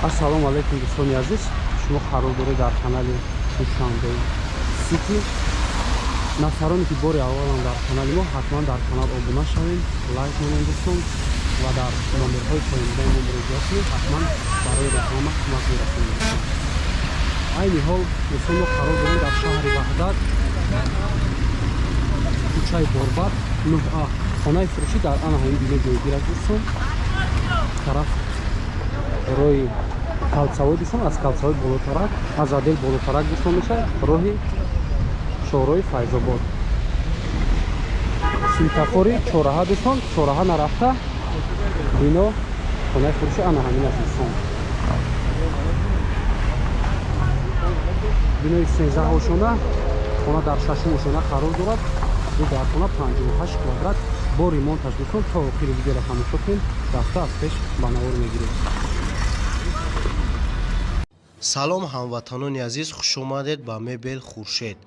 Ассалому алейкум дӯстони азиз, шумо қарор доред дар канали Душанбе Сити. Нафароне ки бори аввалан дар канали мо, ҳатман дар канал обуна шавед, лайк монед дӯстон ва дар номерҳои пояндаи мо муроҷиат кунед, ҳатман барои реклама кӯмак мерасонем. Айни ҳол дӯстон, мо қарор дорем дар шаҳри Ваҳдат, кӯчаи Борбак 9А хонаи фурӯшӣ дар ана ҳамин бино ҷойгир аст дӯстон. Тараф роҳи Калцавой дӯстон, аз Калцавой болотарак, аз Адел болотарак дӯстон мешавад, роҳи шоҳрои Файзобод. Светофори чораҳа дӯстон, чораҳа нарафта бино хонаи фурӯшӣ ана ҳамин аст дӯстон. бинои 13 ошона, хона дар 6 ошона қарор дорад. ду дар хона 58 квадрат бо ремонташ дӯстон. То охири видеоро тамошо кунед, дафта аз пеш ба навор мегиред. салом ҳамватанони азиз, хушомадед ба мебел Хуршед.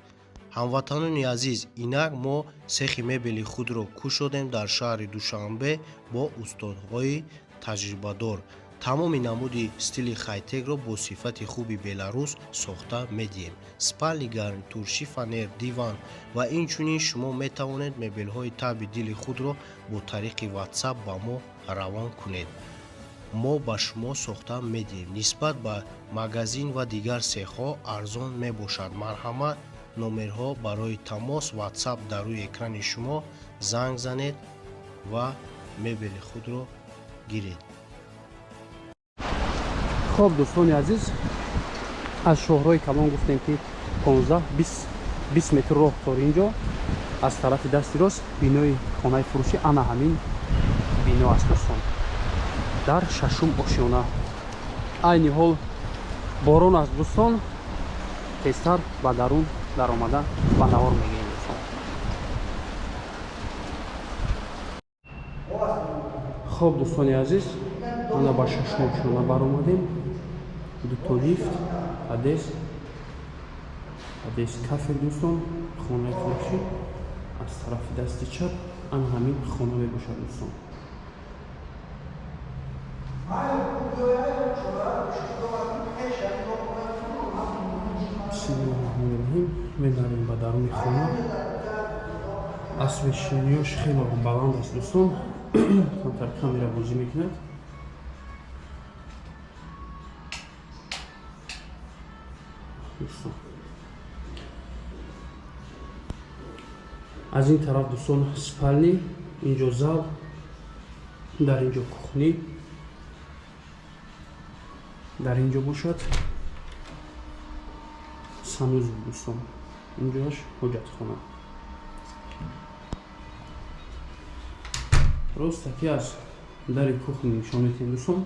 ҳамватанони азиз, инак мо сехи мебели худро кушодем дар шаҳри Душанбе бо устодҳои таҷрибадор. тамоми намуди стили хай-текро бо сифати хуби беларус сохта медиҳем. спални гарнитур, шифонер, диван ва инчунин шумо метавонед мебелҳои таби дили худро бо тариқи WhatsApp ба мо равон кунед. мо ба шумо сохта медиҳем. нисбат ба магазин ва дигар сехҳо арзон мебошад. марҳамат, номерҳо барои тамос WhatsApp дар рӯи экрани шумо. занг занед ва мебели худро гиред. хоб дӯстони азиз, аз шоҳрои Калон гуфтем ки 15-20 метр роҳ то инҷо, аз тарафи дасти рост бинои хонаи фурӯшӣ ана ҳамин бино аст дӯстон, дар 6 ошона. айни ҳол борон аст дӯстон, тезтар ба дарун даромада ба навор мегирем дӯстон. хоб дӯстони азиз, ана ба 6 ошона баромадем. дуто лифт, адес кафе дӯстон, хонаи фурӯшӣ аз тарафи дасти чап ана ҳамин хона мебошад дӯстон. бисмиллаҳирроҳмонирроҳим. медарем ба даруни хона. освещениёш хеле баланд аст дӯстон. камтар камера бозӣ мекунад. аз ин тараф дӯстон спални, инҷо зал, дар инҷо кухни, дар инҷо бошад санузел дӯстон, инҷоаш ҳоҷатхона. ростаки аз дари кухни нишон медиҳем дӯстон.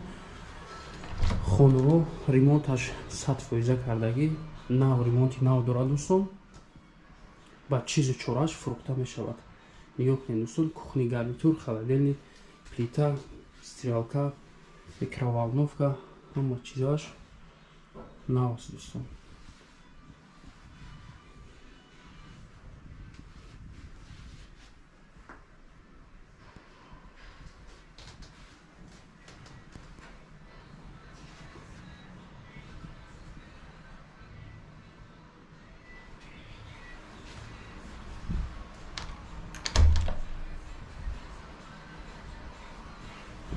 хонаҳо ремонташ 100% кардагӣ, нав ремонти нав дорад дӯстон. ба чизу чорааш фурӯхта мешавад. нигоҳ кунед дӯстон, кухни гарнитур, холодильник, плита, стрелка, микроволновка, ҳама чизаш нав аст дӯстон.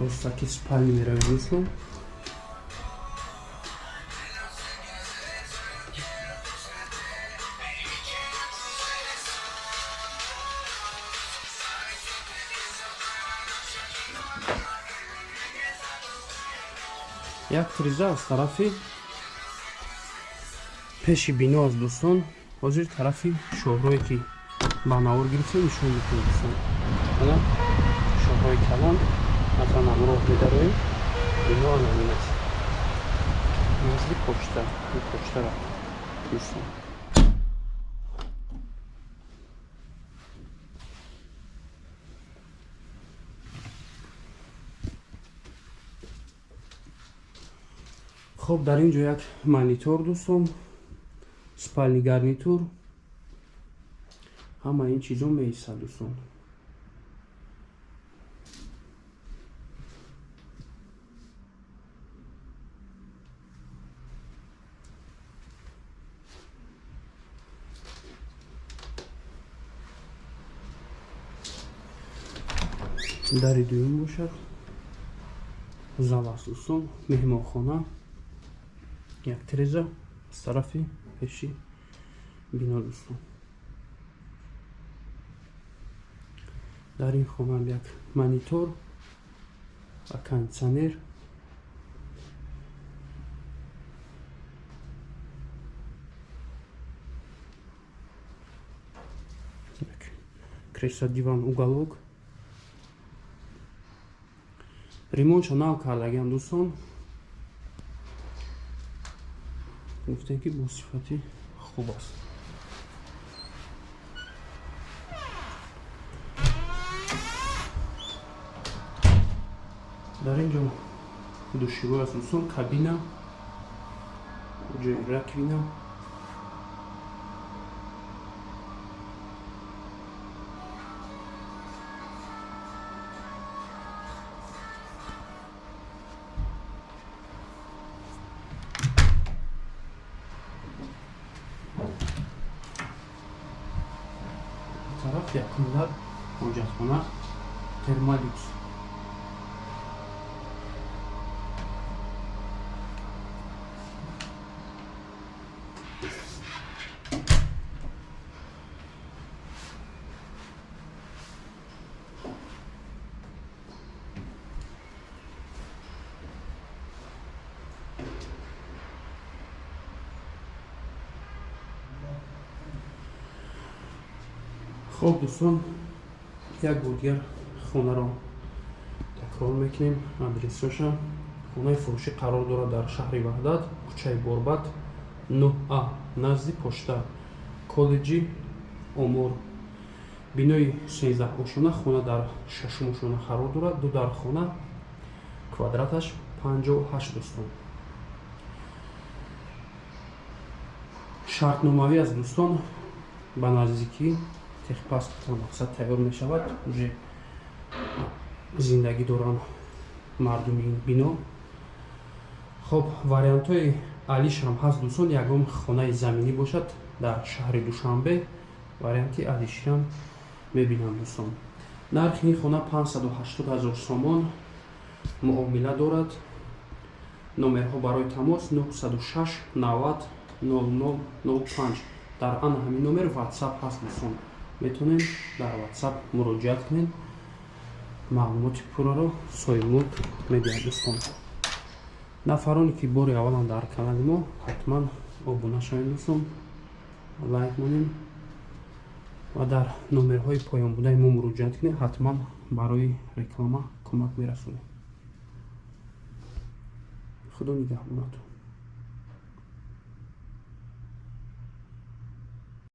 ростаки спални меравем дӯстон. як триза аз тарафи пеши бино аст дӯстон. ҳозир тарафи шоҳрое ки ба навор гирифтем нишон мекунем дӯстон. ана шоҳрои Калон аз анам роҳ медароем. бино анамин аст. назди почта рафт дӯстон. хоб дар ин ҷо як монитор дӯстон, спални гарнитур, ҳама ин чизо меистад дӯстон. дари дуюм бошад. зал аст дӯстон, меҳмонхона, як тиреза аз тарафи пеши бино дӯстон. дар ин хона як монитор ва кондитсионер, кресло диван уголок. ремонтшо нав кардагиам дӯстон. гуфтем ки бо сифати хуб аст. дар ин ҷо душивой аст дӯстон, кабина, ҷои раковина. тараф як кӯлар, ҳоҷатхона, термолюкс. хуб дӯстон, як бор дигар хонаро такрор мекунем. адресашам: хонаи фурӯшӣ қарор дорад дар шаҳри Ваҳдат, кӯчаи Борбат 9А, назди пошта коллеҷи омур. бинои 13 ошона, хона дар 6 ошона қарор дорад. ду дархона, квадраташ 58 дӯстон. шартномавӣ аст дӯстон, ба наздикӣ техпаспортро мақсад тайёр мешавад. уже зиндагӣ доранд мардуми ин бино. хуб, вариантҳои алишам ҳаст дӯстон. ягон хонаи заминӣ бошад дар шаҳри Душанбе, варианти алишиам мебинам дӯстон. нархи ин хона 580 000 сомон муомила дорад. номерҳо барои тамос 906 90 0005. дар ана ҳамин номер ватсап ҳаст дӯстон. метавонем дар ватсап муроҷиат кунем, маълумоти пурраро соҳибмулк медиҳад дӯстон. нафароне ки бори аввалан дар канали мо, ҳатман обуна шавем дӯстон, лайк монем ва дар номерҳои поёнбудаи мо муроҷиат кунем. ҳатман барои реклама кӯмак мерасонем. худо нигаҳбонатон.